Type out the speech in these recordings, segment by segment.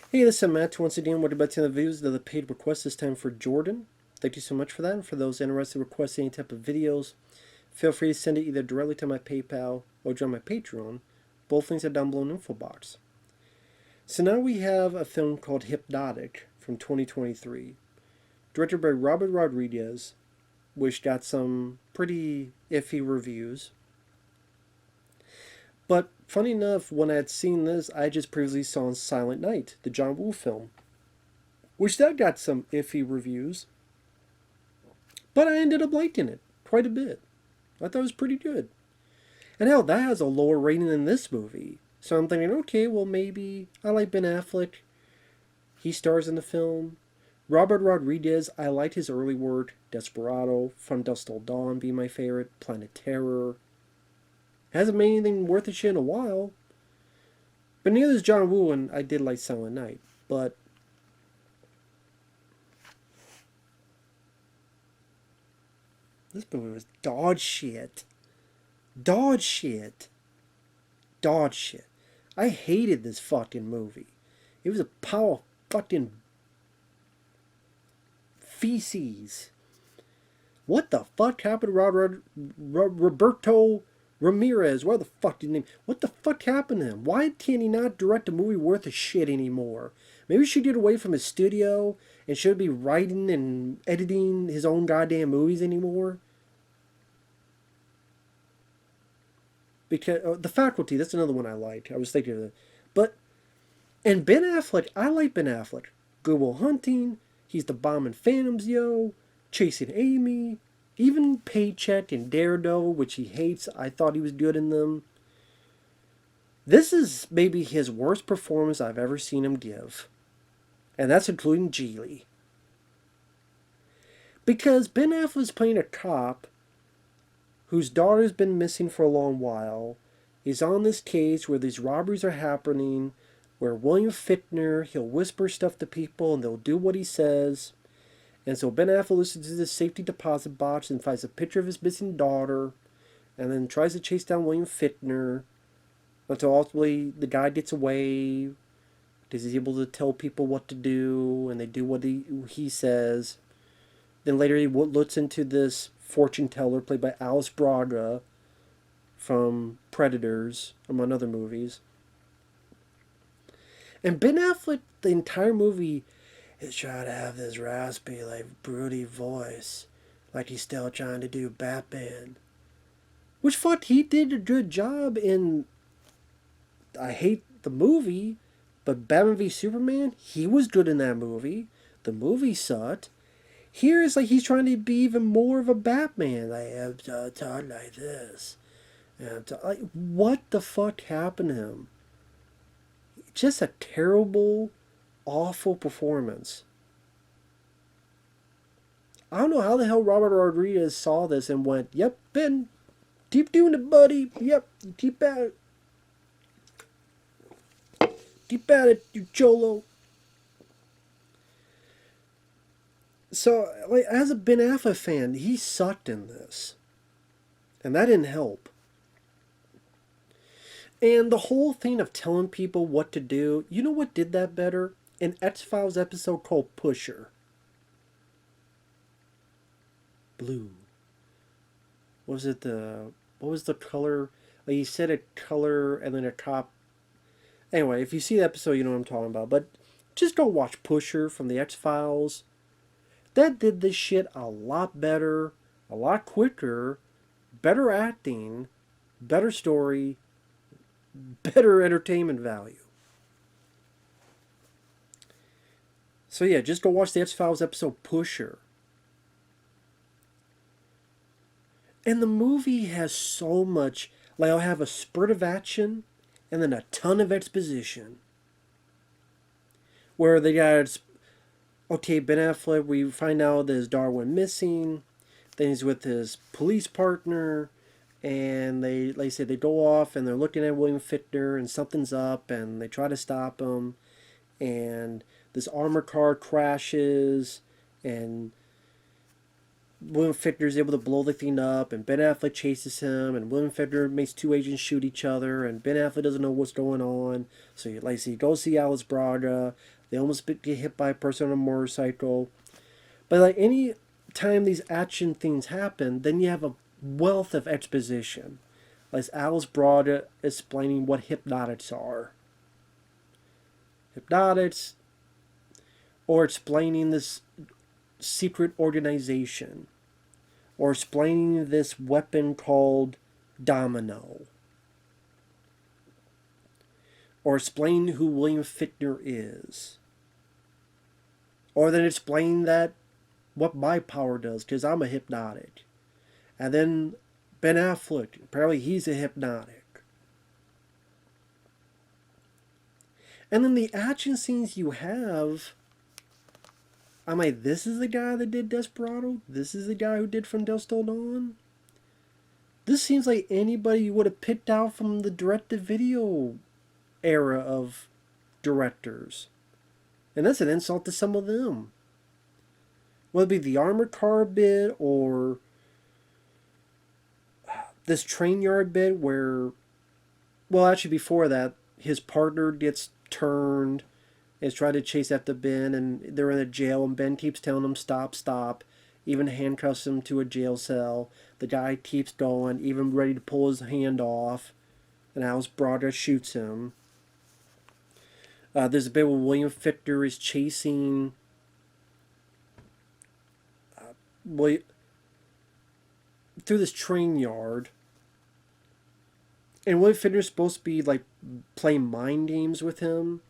Hey, this is Matt. Once again, we're about to the views of the paid request this time for Jordan. Thank you so much for that. And for those interested in requesting any type of videos, feel free to send it either directly to my PayPal or join my Patreon. Both links are down below in the info box. So now we have a film called Hypnotic from 2023, directed by Robert Rodriguez, which got some pretty iffy reviews. But funny enough, when I had seen this, I just previously saw Silent Night, the John Woo film, which that got some iffy reviews. But I ended up liking it quite a bit. I thought it was pretty good. And hell, that has a lower rating than this movie. So I'm thinking, okay, well, maybe I like Ben Affleck. He stars in the film. Robert Rodriguez, I liked his early work. Desperado, From Dusk Till Dawn being my favorite. Planet Terror. Hasn't made anything worth a shit in a while. But neither is John Woo, and I did like Silent Night. But this movie was dog shit. Dog shit. Dog shit. I hated this fucking movie. It was a pile of fucking feces. What the fuck happened to Roberto Ramirez? What the fuck did his name? What the fuck happened to him? Why can he not direct a movie worth a shit anymore? Maybe he should get away from his studio and should be writing and editing his own goddamn movies anymore. Because The Faculty, that's another one I liked. I was thinking of it. But, and Ben Affleck, I like Ben Affleck. Good Will Hunting, he's the bomb in Phantoms, yo. Chasing Amy, even Paycheck and Daredevil, which he hates, I thought he was good in them. This is maybe his worst performance I've ever seen him give. And that's including Geely. Because Ben Affleck's playing a cop whose daughter's been missing for a long while. He's on this case where these robberies are happening, where William Fichtner, he'll whisper stuff to people and they'll do what he says. And so Ben Affleck listens to this safety deposit box and finds a picture of his missing daughter, and then tries to chase down William Fichtner until ultimately the guy gets away because he's able to tell people what to do, and they do what he says. Then later he looks into this fortune teller played by Alice Braga from Predators, among other movies. And Ben Affleck, the entire movie, is trying to have this raspy, like, broody voice, like he's still trying to do Batman. Which, fuck, he did a good job in, I hate the movie, but Batman v Superman, he was good in that movie. The movie sucked. Here it's like he's trying to be even more of a Batman. I have to talk like this. Like, what the fuck happened to him? Just a terrible, awful performance. I don't know how the hell Robert Rodriguez saw this and went, "Yep, Ben, keep doing it, buddy. Yep, keep at it. Keep at it, you cholo." So, like, as a Ben Affleck fan, he sucked in this. And that didn't help. And the whole thing of telling people what to do, you know what did that better? An X-Files episode called Pusher. Blue. What was the color? Like, he said a color and then a cop. Anyway, if you see the episode, you know what I'm talking about. But just go watch Pusher from the X-Files. That did this shit a lot better, a lot quicker, better acting, better story, better entertainment value. So yeah, just go watch the X-Files episode Pusher. And the movie has so much, like, I'll have a spurt of action and then a ton of exposition. Where they got, okay, Ben Affleck, we find out that his daughter went missing. Then he's with his police partner. And they, like I said, they go off and they're looking at William Fichtner and something's up and they try to stop him. And this armored car crashes and William Fichtner is able to blow the thing up, and Ben Affleck chases him, and William Fichtner makes two agents shoot each other, and Ben Affleck doesn't know what's going on. So he goes see Alice Braga. They almost get hit by a person on a motorcycle. But like any time these action things happen, then you have a wealth of exposition. Like Alice Braga explaining what hypnotics are. Hypnotics, or explaining this secret organization, or explaining this weapon called Domino, or explaining who William Fichtner is, or then explain that what my power does, because I'm a hypnotic. And then Ben Affleck, apparently he's a hypnotic. And then the action scenes you have, I'm like, this is the guy that did Desperado? This is the guy who did From Dusk Till Dawn? This seems like anybody you would have picked out from the direct-to-video era of directors. And that's an insult to some of them. Whether it be the armored car bit or this train yard bit where, well, actually before that, his partner gets turned and is trying to chase after Ben, and they're in a jail, and Ben keeps telling him, stop, stop, even handcuffs him to a jail cell. The guy keeps going, even ready to pull his hand off, and Alice Braga shoots him. There's a bit where William Fichtner is chasing through this train yard, and William Fichtner's supposed to be like playing mind games with him.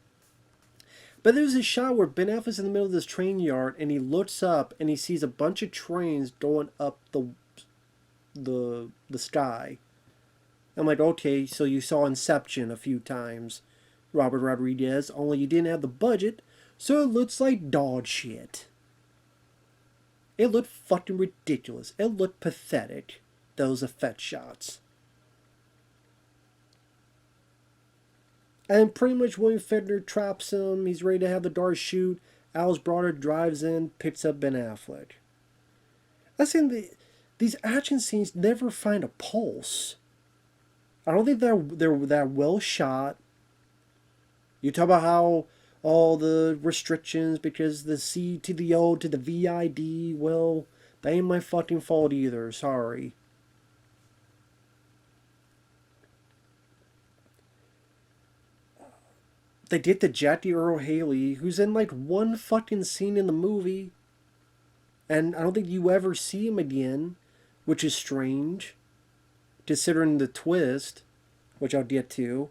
But there's a shot where Ben Affleck's in the middle of this train yard, and he looks up and he sees a bunch of trains going up the sky. I'm like, okay, so you saw Inception a few times, Robert Rodriguez, only you didn't have the budget, so it looks like dog shit. It looked fucking ridiculous. It looked pathetic, those effect shots. And pretty much William Fichtner traps him. He's ready to have the dart shoot. Alice Braga drives in, picks up Ben Affleck. That's in these action scenes never find a pulse. I don't think they're that well shot. You talk about how all the restrictions because the C to the O to the VID, well, that ain't my fucking fault either. Sorry. They did the Jackie Earle Haley, who's in like one fucking scene in the movie, and I don't think you ever see him again, which is strange, considering the twist, which I'll get to.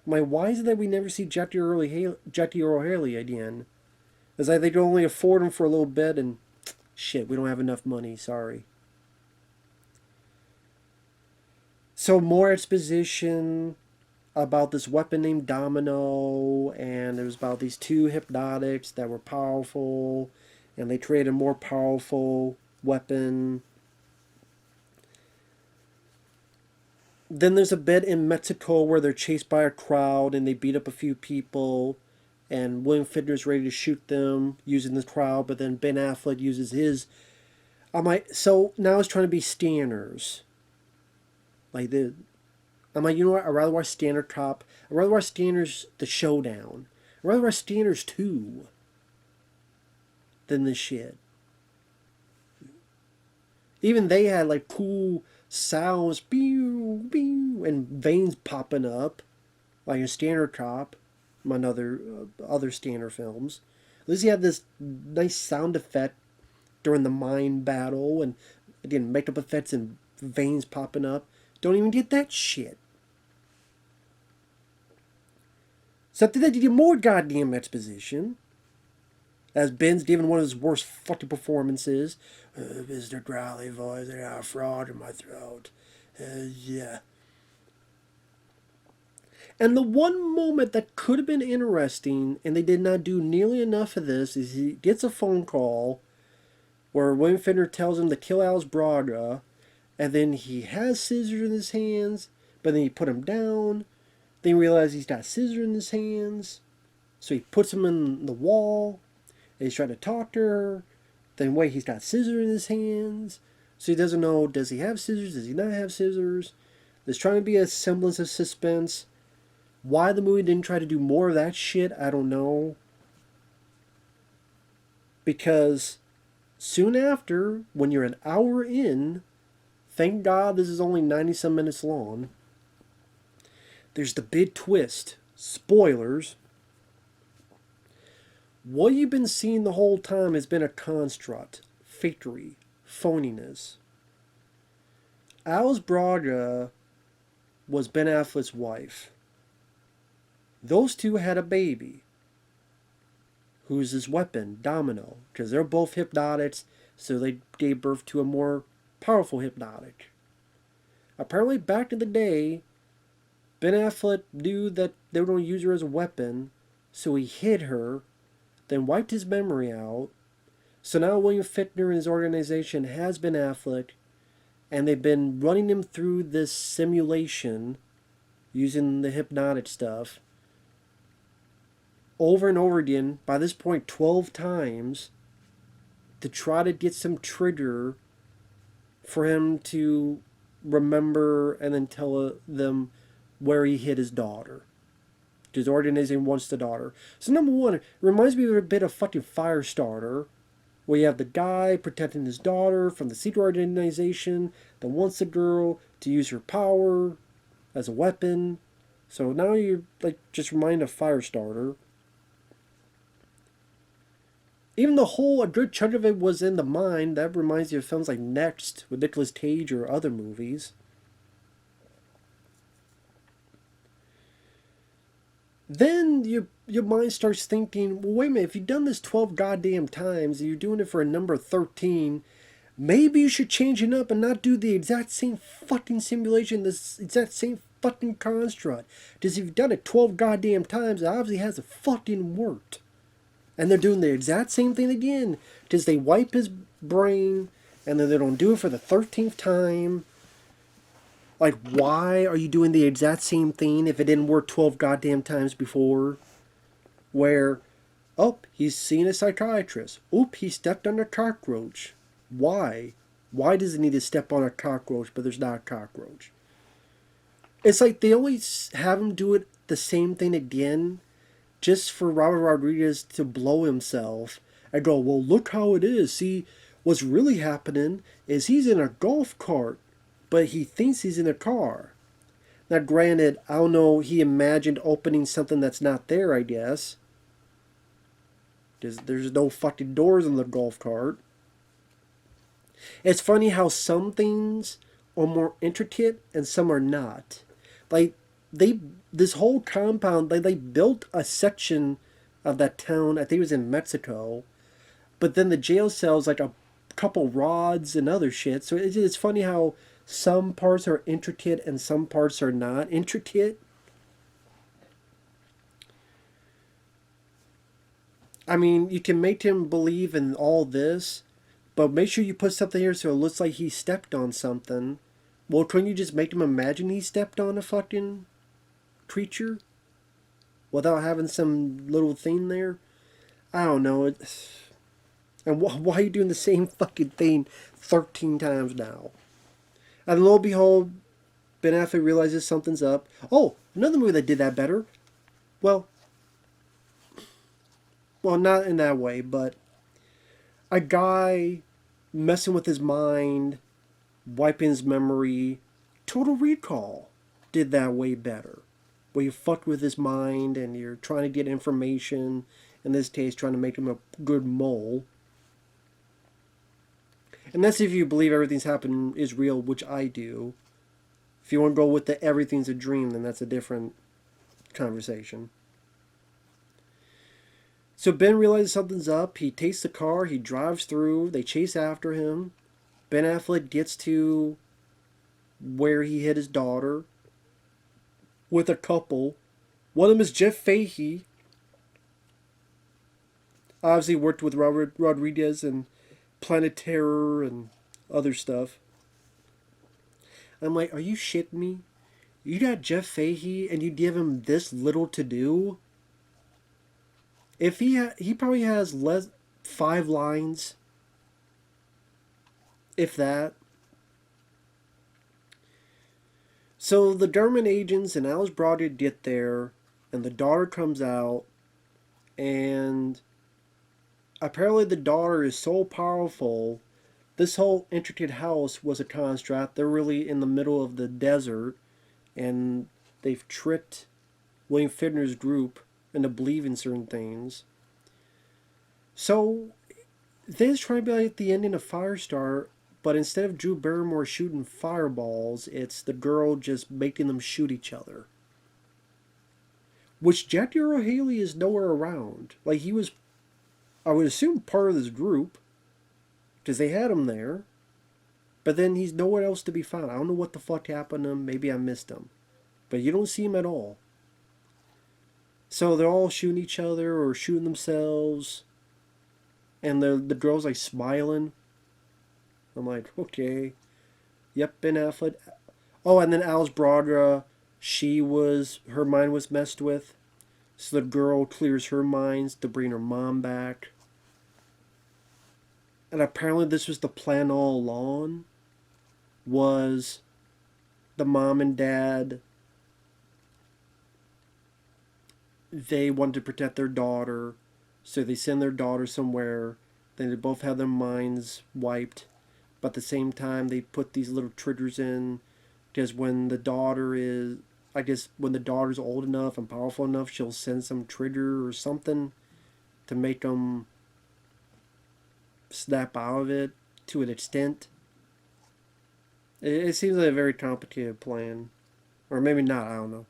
I'm like, why is it that we never see Jackie Earle Haley again? It's like they can only afford him for a little bit, and shit, we don't have enough money. Sorry. So more exposition about this weapon named Domino, and it was about these two hypnotics that were powerful, and they created a more powerful weapon. Then there's a bit in Mexico where they're chased by a crowd and they beat up a few people, and William Fichtner's ready to shoot them using the crowd, but then Ben Affleck uses his. So now it's trying to be Stanners. I'm like, you know what? I'd rather watch Standard Cop. I'd rather watch Stanners The Showdown. I'd rather watch Stanners 2 than this shit. Even they had like cool sounds, pew, pew, and veins popping up, like in Standard Cop, among other Stanner films. At least he had this nice sound effect during the mine battle, and again, makeup effects and veins popping up. Don't even get that shit. Something that you get more goddamn exposition. As Ben's giving one of his worst fucking performances. Mr. Growly voice, I got a frog in my throat. Yeah. And the one moment that could have been interesting, and they did not do nearly enough of this, is he gets a phone call where William Fichtner tells him to kill Alice Braga, and then he has scissors in his hands, but then he put him down. Then he realizes he's got scissors in his hands, so he puts him in the wall, and he's trying to talk to her, Then wait, he's got scissors in his hands. So he doesn't know, does he have scissors? Does he not have scissors? There's trying to be a semblance of suspense. Why the movie didn't try to do more of that shit, I don't know. Because soon after, when you're an hour in, thank God this is only 90-some minutes long, there's the big twist. Spoilers. What you've been seeing the whole time has been a construct, fakery, phoniness. Alice Braga was Ben Affleck's wife. Those two had a baby, who's his weapon, Domino, because they're both hypnotics, so they gave birth to a more powerful hypnotic. Apparently, back in the day, Ben Affleck knew that they were going to use her as a weapon, so he hid her, then wiped his memory out. So now William Fichtner and his organization has Ben Affleck, and they've been running him through this simulation using the hypnotic stuff over and over again, by this point 12 times, to try to get some trigger for him to remember and then tell them where he hid his daughter. His organization wants the daughter. So number one, it reminds me of a bit of fucking Firestarter, where you have the guy protecting his daughter from the secret organization that wants the girl to use her power as a weapon. So now you're like just reminded of Firestarter. Even the whole, a good chunk of it was in the mind. That reminds you of films like Next with Nicolas Cage or other movies. Then your mind starts thinking, well, wait a minute, if you've done this 12 goddamn times and you're doing it for a number 13, maybe you should change it up and not do the exact same fucking simulation, this exact same fucking construct. Because if you've done it 12 goddamn times, it obviously hasn't fucking worked. And they're doing the exact same thing again. Because they wipe his brain, and then they don't do it for the 13th time. Like, why are you doing the exact same thing if it didn't work 12 goddamn times before? Where, oh, he's seen a psychiatrist. Oop, he stepped on a cockroach. Why? Why does he need to step on a cockroach, but there's not a cockroach? It's like they always have him do it the same thing again, just for Robert Rodriguez to blow himself and go, well, look how it is. See, what's really happening is he's in a golf cart, but he thinks he's in a car. Now, granted, I don't know, he imagined opening something that's not there, I guess. There's no fucking doors in the golf cart. It's funny how some things are more intricate and some are not. Like, this whole compound, they built a section of that town, I think it was in Mexico, but then the jail cells, like a couple rods and other shit. So it's funny how some parts are intricate and some parts are not intricate. I mean, you can make him believe in all this, but make sure you put something here so it looks like he stepped on something. Well, couldn't you just make him imagine he stepped on a fucking creature without having some little thing there? I don't know. And why are you doing the same fucking thing 13 times now? And lo and behold, Ben Affleck realizes something's up. Oh, another movie that did that better. Well, not in that way, but a guy messing with his mind, wiping his memory. Total Recall did that way better. Where you fucked with his mind and you're trying to get information. In this case, trying to make him a good mole. And that's if you believe everything's happened is real, which I do. If you want to go with the everything's a dream, then that's a different conversation. So Ben realizes something's up. He takes the car. He drives through. They chase after him. Ben Affleck gets to where he hid his daughter with a couple. One of them is Jeff Fahey. Obviously worked with Robert Rodriguez and Planet Terror and other stuff. I'm like, are you shitting me? You got Jeff Fahey and you give him this little to do? If he probably has 5 lines if that. So the government agents and Alice Brogdon get there, and the daughter comes out, and apparently the daughter is so powerful. This whole intricate house was a construct. They're really in the middle of the desert, and they've tricked William Fichtner's group into believing certain things. So this trying to be like the ending of Firestar, but instead of Drew Barrymore shooting fireballs, it's the girl just making them shoot each other. Which Jackie Earle Haley is nowhere around. Like, he was, I would assume, part of this group, because they had him there, but then he's nowhere else to be found. I don't know what the fuck happened to him. Maybe I missed him. But you don't see him at all. So they're all shooting each other or shooting themselves. And the girl's like smiling. I'm like, okay. Yep, Ben Affleck. Oh, and then Alice Brogdon, her mind was messed with. So the girl clears her minds to bring her mom back. And apparently this was the plan all along. Was the mom and dad, they wanted to protect their daughter, so they send their daughter somewhere. Then they both have their minds wiped, but at the same time they put these little triggers in, because when the daughter is, I guess when the daughter's old enough and powerful enough, she'll send some trigger or something to make them snap out of it to an extent. It seems like a very complicated plan, or maybe not. I don't know.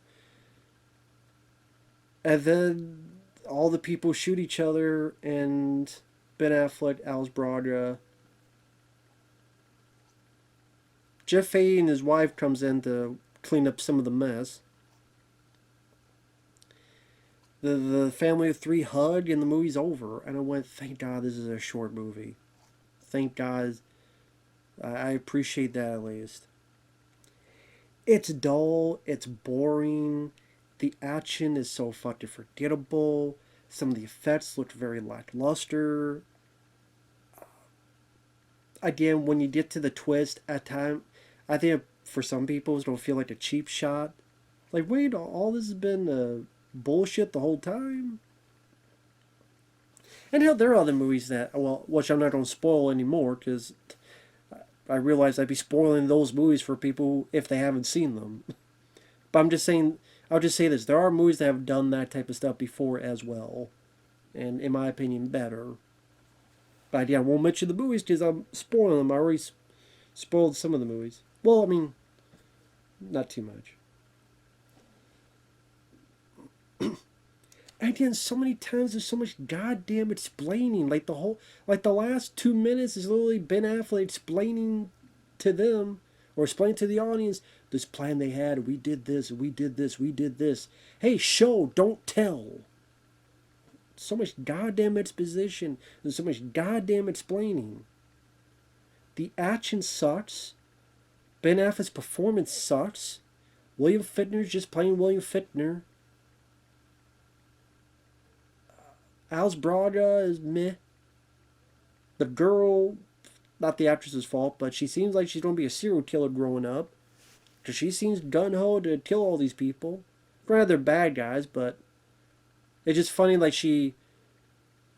And then all the people shoot each other, and Ben Affleck, Alice Brogdon, Jeff Fahey and his wife comes in to clean up some of the mess. The family of three hug, and the movie's over. And I went, thank God this is a short movie. Thank God. I appreciate that at least. It's dull. It's boring. The action is so fucking forgettable. Some of the effects look very lackluster. Again, when you get to the twist, at time, I think for some people it'll feel like a cheap shot. Like, wait, all this has been bullshit the whole time? And hell, there are other movies that, well, which I'm not going to spoil anymore, because I realize I'd be spoiling those movies for people if they haven't seen them. But I'm just saying, I'll just say this. There are movies that have done that type of stuff before as well. And in my opinion, better. But yeah, I won't mention the movies because I'm spoiling them. I already spoiled some of the movies. Well, I mean, not too much. And again, so many times there's so much goddamn explaining. Like the last 2 minutes is literally Ben Affleck explaining to them, or explaining to the audience, this plan they had, we did this, we did this, we did this. Hey, show, don't tell. So much goddamn exposition, and so much goddamn explaining. The action sucks. Ben Affleck's performance sucks. William Fichtner's just playing William Fichtner. Alice Braga is meh. The girl, not the actress's fault, but she seems like she's going to be a serial killer growing up. Because she seems gung-ho to kill all these people. Granted, they're bad guys, but it's just funny, like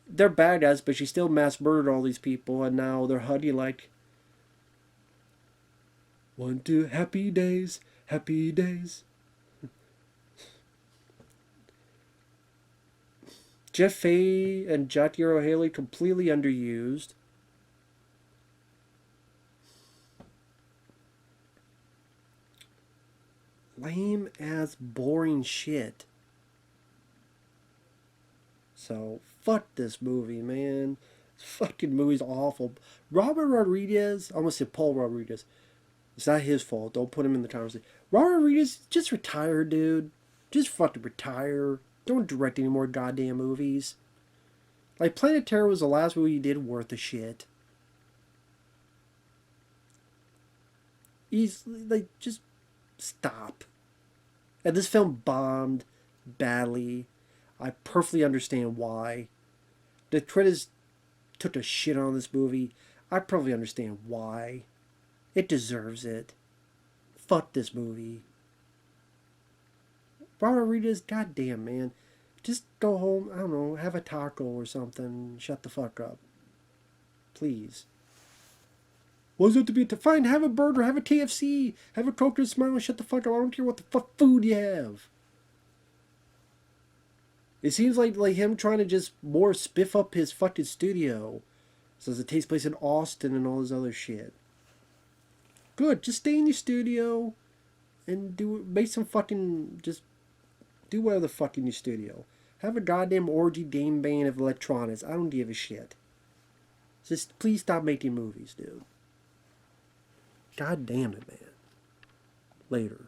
they're bad guys, but she still mass murdered all these people, and now they're hugging like, 1, 2, happy days, happy days. Jeff Fahey and Jackie Earle Haley completely underused. Lame ass boring shit. So fuck this movie, man. This fucking movie's awful. Robert Rodriguez, I almost said Paul Rodriguez. It's not his fault. Don't put him in the conversation. Robert Rodriguez, just retire, dude. Just fucking retire. Don't direct any more goddamn movies. Like, Planet Terror was the last movie you did worth a shit. He's, like, just stop. And this film bombed badly. I perfectly understand why. The critics took a shit on this movie. I probably understand why. It deserves it. Fuck this movie. Robert Rodriguez, goddamn, man. Just go home, I don't know, have a taco or something. Shut the fuck up. Please. What does it have to be? Fine, have a burger, have a KFC, have a Coke and Smile, shut the fuck up. I don't care what the fuck food you have. It seems like him trying to just more spiff up his fucking studio. So it takes place in Austin and all this other shit. Good, just stay in your studio and make some fucking, just do whatever the fuck in your studio. Have a goddamn orgy game band of electronics. I don't give a shit. Just please stop making movies, dude. God damn it, man. Later.